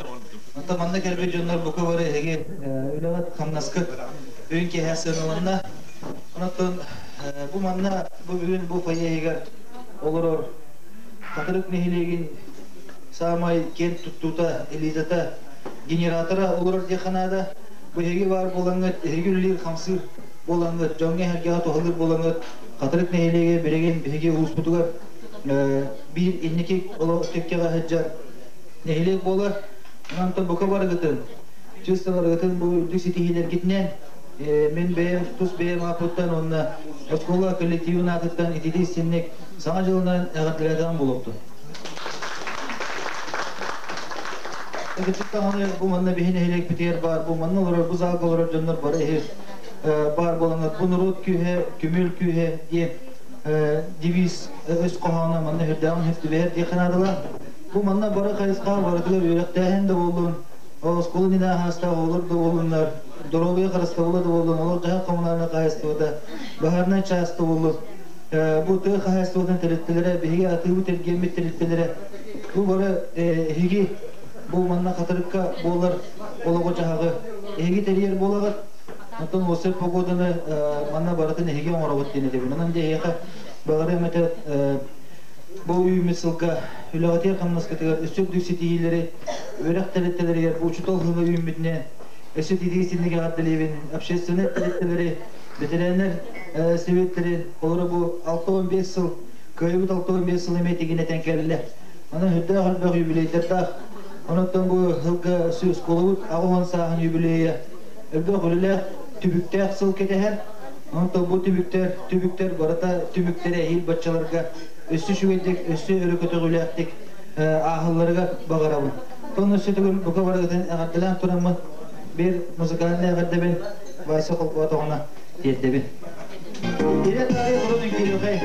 F: Anta manna kelbe jonlar buka var hege ülegat kamnaskıt. Büyün kehe sığınılanna. Onatın bu manna bu bugün bu faya heger olur. Katırık nehilegin samay kent tuttuta elizata generatora olur diye bu hege var bolangat hege ülir kamsır bolangat jonge herge tohulur bolangat katırık nehilege beregen hege ulusputugar bir inniki olo tekkega hajjar nehileg bolar onanta boka var gıtın çısta var gıtın bu dixiti hiler gitnen men beyem tus beyem aputtan onna oskola kollektivina akıttan itidi sinnek sana жылынан ағатылайдан болыпты. Егетчіктағаны бұл манна бейін әйлек бітер бар, бұл манна олар, бұл зағық олар жонлар бар бар болаңар. Бұл нұрот күйе, күмел күйе де девиз өз қоғаны манна хүрдәғын хүфті бәр де қанадылар. Бұл манна бары қайысқа барытылар өректәйін де болын, осколы нина хаста олар да болынлар, дорогы қарыста олар да болын, олар жаға қомыларына қайысты ода, бағарынан часты болын. Bu tığ hayastığın terlettelere, bihi atığı tergemet terlettelere, bu bara higi, bu manna katırıkka boğular, olağı çahağı, higi teriyer boğular, ondan o sep pogodunu manna baratın higi omaravat dene de. Bundan önce hiyaka bağırı mete bu üyümetsılka, hülagatiyer kamnaskatigar, üstük düksetiyileri, öğrak terletteleri yer, bu uçutol hılı üyümmetine, üstük didiğisindeki addelevin, общественnet terletteleri, veteranlar sebepleri olur bu 6-15 yıl köyümüz 6-15 yıl emeğine tenkerler. Onun hüdde halbağ yübileydirdi. Ondan bu hılga söz kolumuz ağılan sahın yübileye. Öbür hülüler tübükter sıl keteher. Ondan bu tübükter barata tübüktere ehil batçalarga üstü şüvedek, üstü örükütü gülektik ahıllarga bağırabın. Onun üstü tügül bu kabarıgıdan ağırdılan turamı bir müzikalini ağırdı ben Vaysa kolkuva toğuna diyette ben. İre tarih kurudun geliyor kay.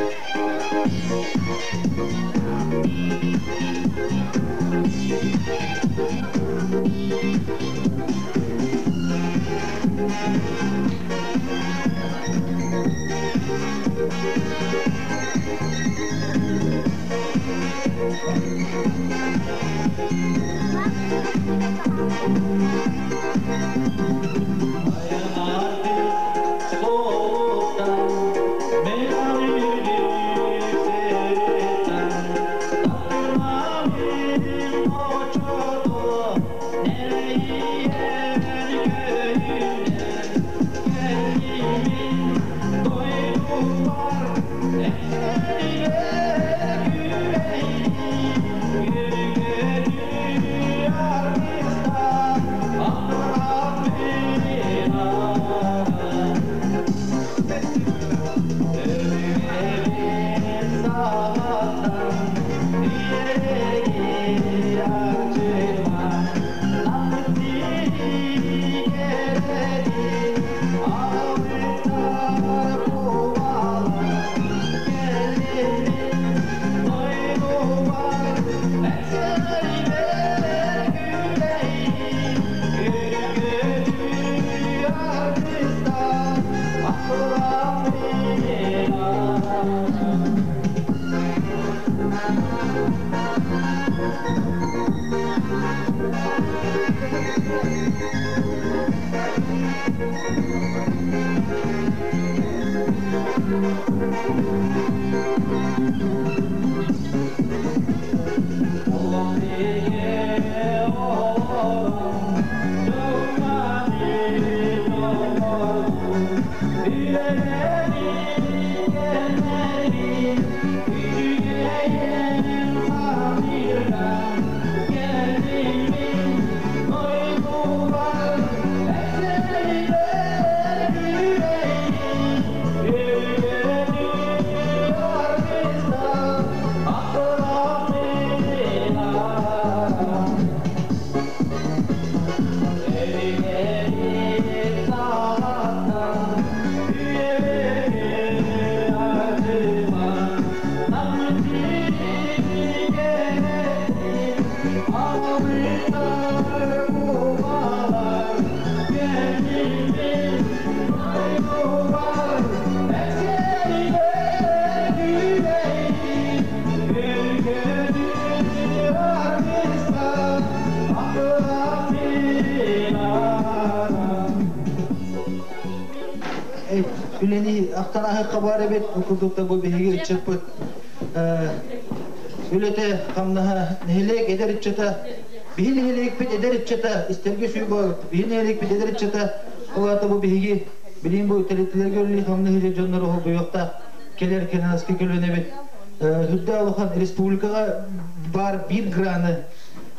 F: üleni aktana kabar evet okudukta bu bihigi çırpıt. Ülete kamnaha nehelek eder içata. Bihin nehelek bit eder içata. İsterge şu bu bihin nehelek bit eder içata. Olata bu bihigi bilin bu teletler görülü kamna hele canları o bu yokta. Kelerken askı kölene bit. Hüdde alıkan Respublikaga var bir granı.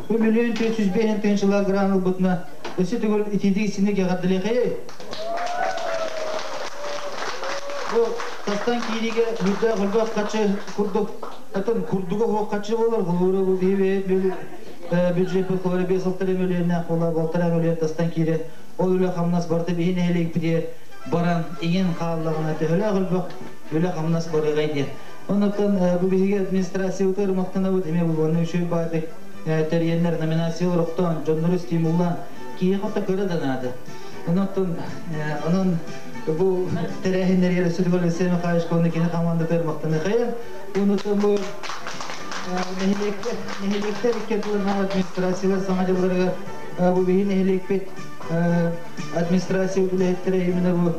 F: Bu milyon 405 tençiler granı butna. Öse tügül itidi isini kağıtlığı. Bu tastan kiyige hüdde gılbak kaçı kurduk. Atın kurduga o kaçı olur. Bu bir büdjet bu kadar 5-6 milyonna kola 6 milyon tastan kiyire. O öyle kamnas barda bir nelik bir baran ingen kallagına öyle gılbak öyle kamnas barı gaydi. Ondan bu bihige administrasiya utarmaktan bu deme bu onun şu bazı teryenler nominasyon roktan jonları stimulan ki hatta kırıldı. Onun bu terehinler yere sürgün lisemi karşı konukine kamanda vermaktan hayır. Unutun bu nehilikler iketlerine administrasiyalar sanacıları bu bihi nehilikpet administrasiya ulayetleri yemine bu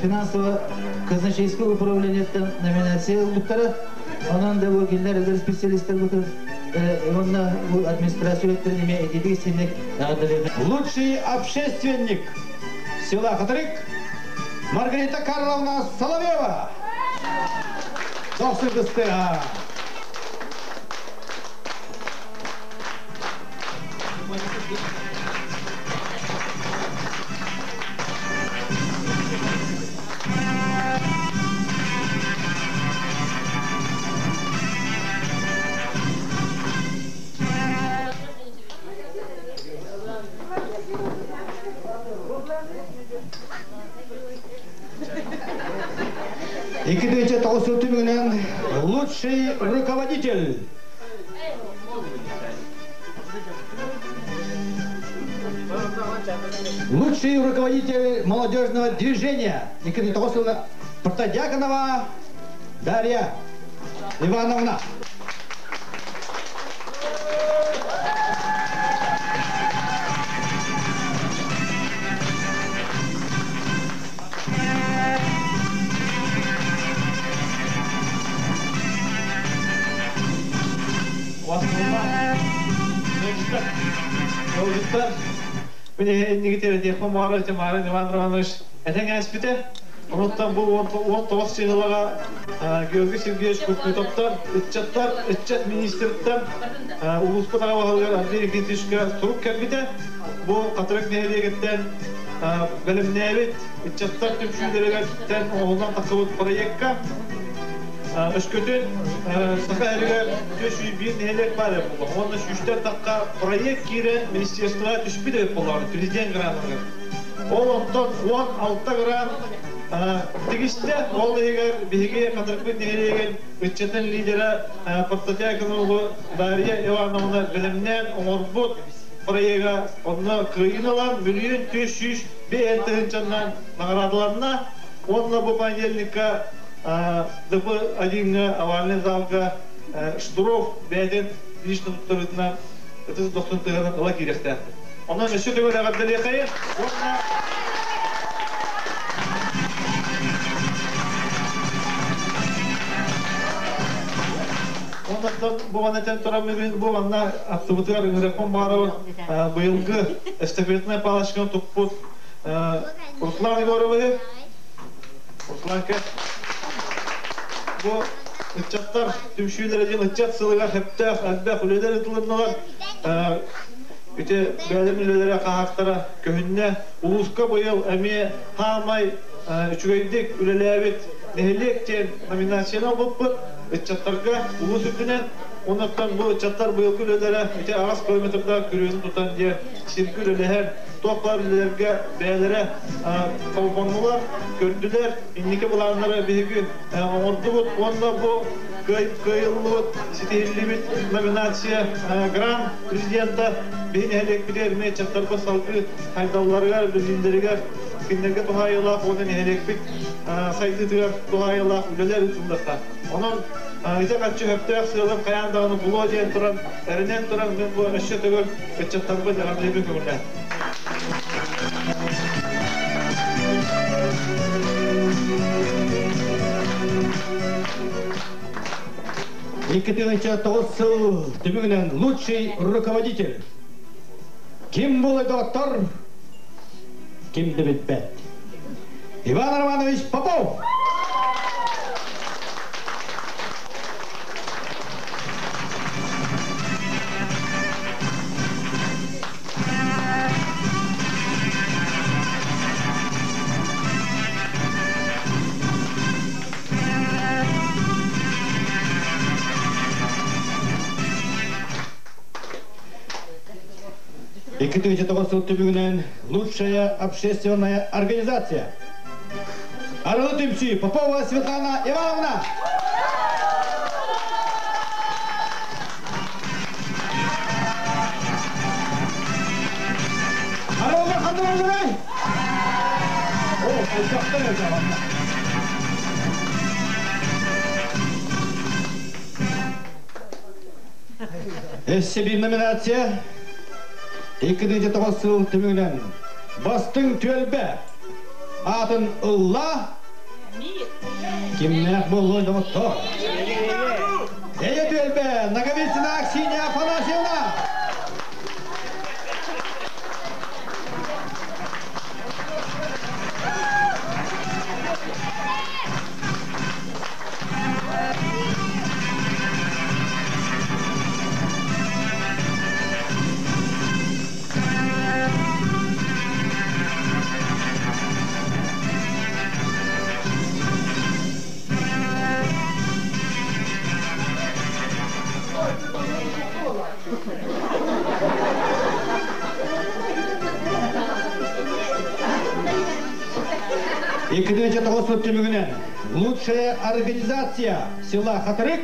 F: finansova kazançayıskı upravleniyetten nominasiya oldukları onun da bu günler özel spesialistler budur. Onunla bu администрация өттеріне етеді сенек дағдылығы.
B: Лучший общественник села Хатырык Маргарита Карловна Соловьева. Доктор Густера. Екиденче Толстотуминен лучший руководитель. Лучший руководитель молодежного движения. Екатерина Толстовна Протодьяконова Дарья Ивановна.
C: Beni nigiteri telefon mağara Ivan Ivanoviç etenge ispite. Ondan bu 19 yıllara Georgi Sergeyevich Kukmetop'tan, İçet Minister'den Ulusal Havalılar Andrei Gintişka Turuk Kerbide bu Katolik Nehriye'den Belimnevit, İçet'ten tümşüylerinden oğlan takıvut proyekka Öşkötün Sakayarı'ya 501 nehirler var yapıldı. Onda 3-4 dakika proyekt giren ministerstva düşbü de yapıldı. Prezident granı. Ondan 16 gram Tigiste oldu eğer bilgiye Katolik Nehriye'nin İçet'in lideri Portatyakanoğlu Darya Ivanovna bilimden orbut proyekta onu kıyın alan 1.500.000 bir entihıncandan nagradlarına onunla bu panelnika Дабы один аварный залга штуров бәден лично туттарытына это доктор тыганы кыла киректе. Онан еще төгөр агаддали кайы. Ondan bu aneten toramın bu anna aktiviteler reform barı bıyılgı estafetine paylaşkan toput Ruslan Igorov'u Ruslan ke bu ıçatlar tümşüylere için ıçat sılıgar hepte albe kuleler ıtılırlar öte belirmelere kahaktara köhünne uluska boyal emi hamay üçügeydik ülelevit nehirlikten nominasyonel bulup ıçatlarga ulus üstüne ondan bu ıçatlar boyal külelere öte ağız kilometrede kürüğünü tutan diye sirkü üleler toplar ülelerge beylere kavbanlılar gördüler indiki bulanlara bir gün ordu onda bu kıyıllı sitehilli bir nominasya Grand Prezidenta bir nehelek bir ermeye çatlarba salgı haydallarga bilindiriga günlerge tuhayılar onun nehelek bir saydıdılar tuhayılar üleler ütüldükta onun İze kaçı höptüyak sığılıp kayan dağını bulu diyen turan erinen turan ben bu öşe tөгөр öçatlarba devam edip kömürler
B: 2009 түбігінен лучший руководитель. Ким бұл доктор? Кимді білбәт? Иван Романович Попов! И 2009 түбігінен лучшая общественная организация. Аралатымчи Попова Светлана Ивановна. Аралатым қандырай. О, ұлтақтар өте. Эссе bir номинация. 2009 түбігінен бастың төлбе атын ұлла кімнәк болу доктор. Эйе төлбе Наговицына Ксения Афанасьевна. И 2009 түбігінен лучшая организация села Хатырык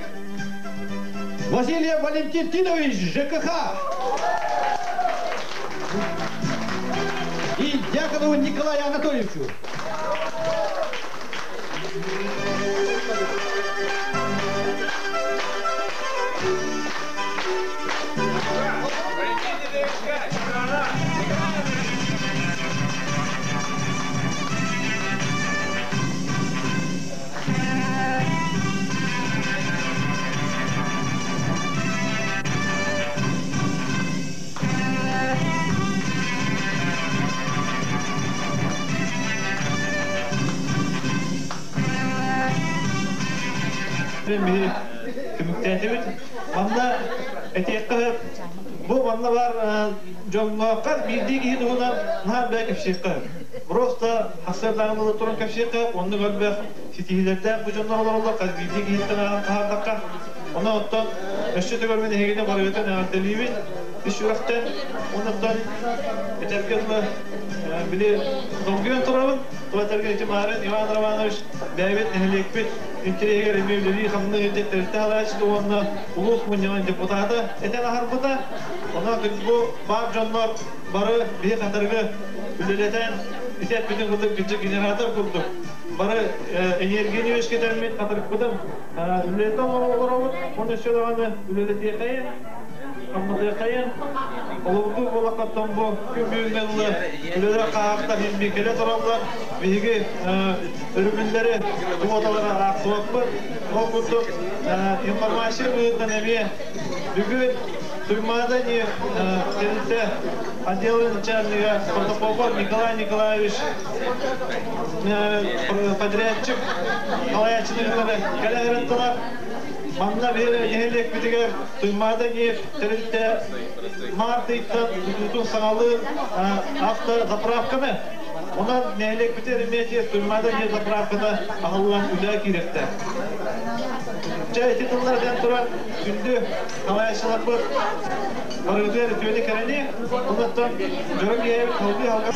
B: Василий Валентинович ЖКХ и Дьяконову Николаю Анатольевичу.
C: Bizi kümüktetibit. Banda etekte bu banda var jonluqlar bildiği gibi ona ha belki şey kır. Просто hasırlarında duran kapşık onu gölbe sitihilerde bu jonluqlar olur kad bildiği gibi ha dakika. Ona ottan eşte görmedi hegine var öten adelimin düşürekten ondan eterkenle bile donguyan turabın tuvaterken cimaren Ivan Романович David Nehlikbit İnteriyer Mevlevi Hamlı Edetler'de halaçtı onunla Ulus Munyaman deputatı eten harbuda ona bu bar jonlar barı bir katargı üleleten iset bütün kıldık küçük generator kıldık barı enerjini öşketermet katargı kıldım üleleten olur onu şöyle üleletiye kayın Hamlı'ya kayın olurdu bolakattan bu gün büyümenli ülelere kahakta hizmekele durarlar bilgi ürünleri tuğdalara aksuaklı o kutu informasyon üründen emeğe bugün Tuymada не отдела начальника протокола Николай Николаевич подрядчик Алаячыныңлары кәләгіреттілер Манна bir yenilek bitiger Tuymada не teröriste Mart'ta bütün sanalı hafta zapravkını Ona neylek biter meclis Tuymada ne zapravkada ağılan üle kirekte Titullardan turan gündü Alaaçılar bu Barıgıdır tüyeli kereni Ondan Jörüm yeğe kalbi halka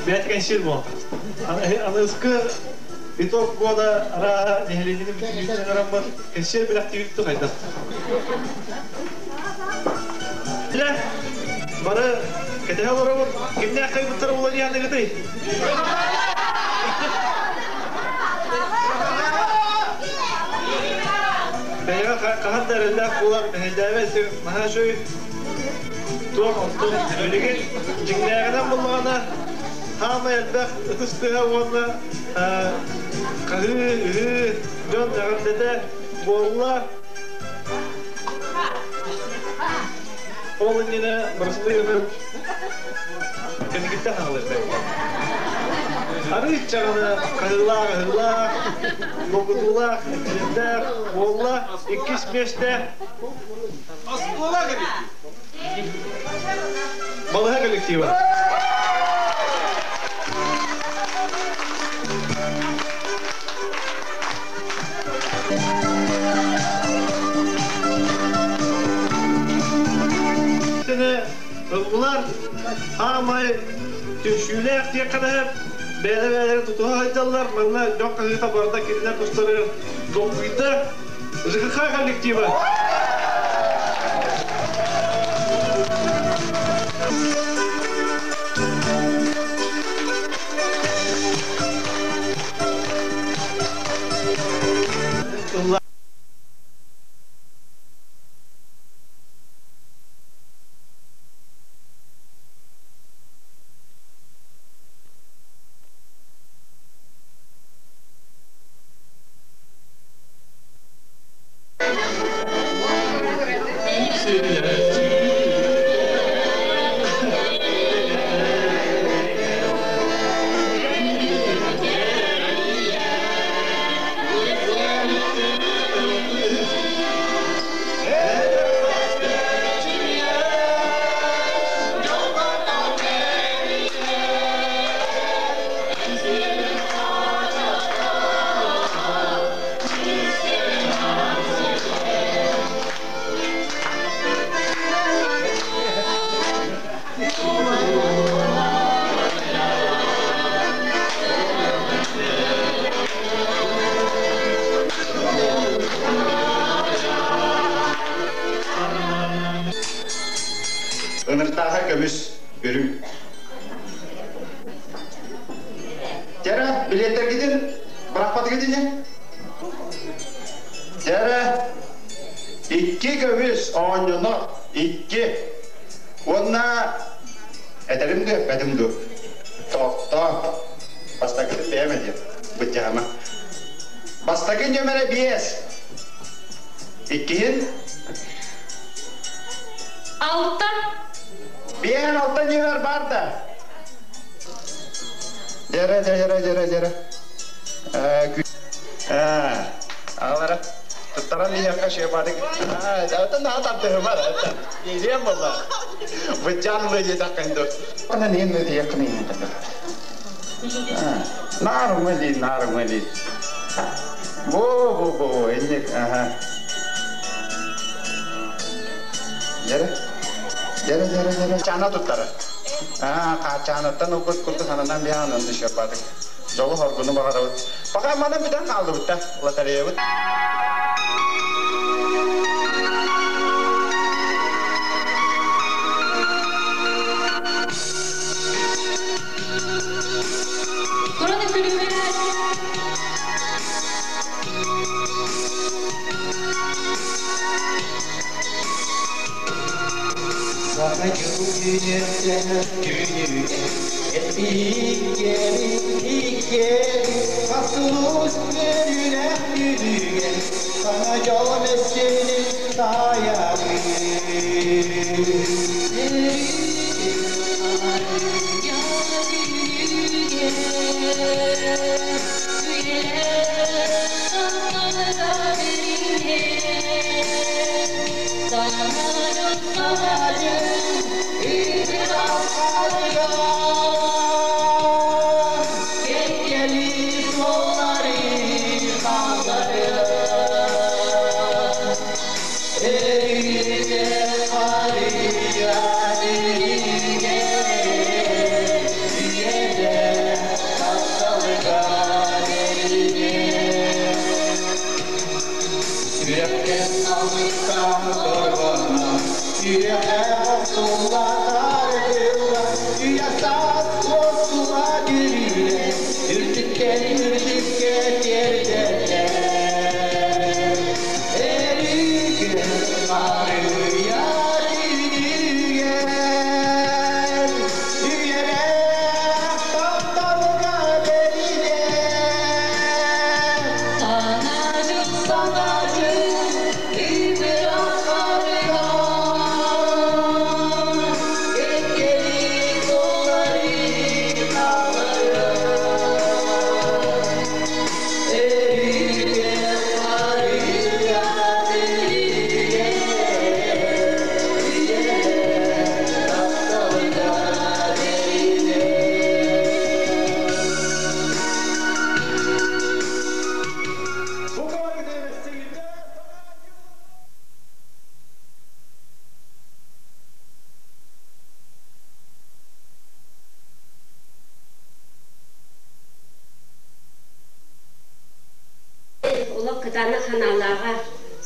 C: Бәткен шел бұл. Анызқы биток года ара нехеленінің бүтінліктен арамын кәшер бір активитті қайда. Біле, бары кәтеғал орамын, кемне ақай бұттары олар яғны қытай. Бәйіға қағандар әлдәк олар мәхелдәвесі маға жөй туақ ұлттың өлеген жіңнәғынан болмағана хама әлбәқ ұтыстыға оңына қағы, жон ағындады болула ол үнені бұрысылы өмір кәнігітті қағылыр. Ары жағаны қағылақ, бұғытулақ, әкелемдәк, болула, 2-5-те Асқола коллектив. Балыға коллективі. Бұлар амай түшілер тек қана бәлі-бәлі тұтуға айталар. Мұна жоққа ғыта барда келінер тұстары доқиды жығыға коллективі.
B: Önürtaha kömüş ürün. Jara biletler gidin, bırakmadı gidin ya. Jara 2 kömüş oyunu 2. Ona ederim de bedim de. Tokta. Basta gidip beğenmedi. Bıcağıma. Basta gidince mere biyes. 2'in.
G: Altta.
B: Bien, alttan yever var da. Jara. Ağlara. Tuttaran niye kaşıya bardık? Zaten daha tatlı var. Yiyeceğim baba. Bıcağın böyle takındı. Bana niye ne diye yakınıyım tabii. Normali. Bu. İndik. Jara. Çana tuttarı. Çanattan okut kurtu sanından bir anın dışı yapardık. Jolu horgunu bakar avut. Bakar bana bir tane kaldı bitti. Loteriye avut.
G: Kur'an-ı Kerim'e
H: Sana gönlüne Kasılır önüne yürüye Sana can eseni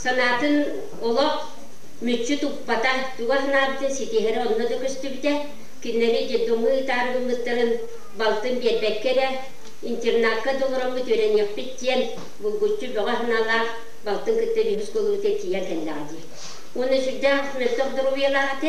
G: Sanatın ola müçü tuppata tuğahnabitin sitihere onunla da köstübüte kinleri ciddumu targımıtların baltın bir bekkere internatka doluramı tören yapıtyen bulgutçu tuğahnalar Bалтın kıtta bir hüskolu tetiye kendadi. Onu şurada mevtak duruyorlar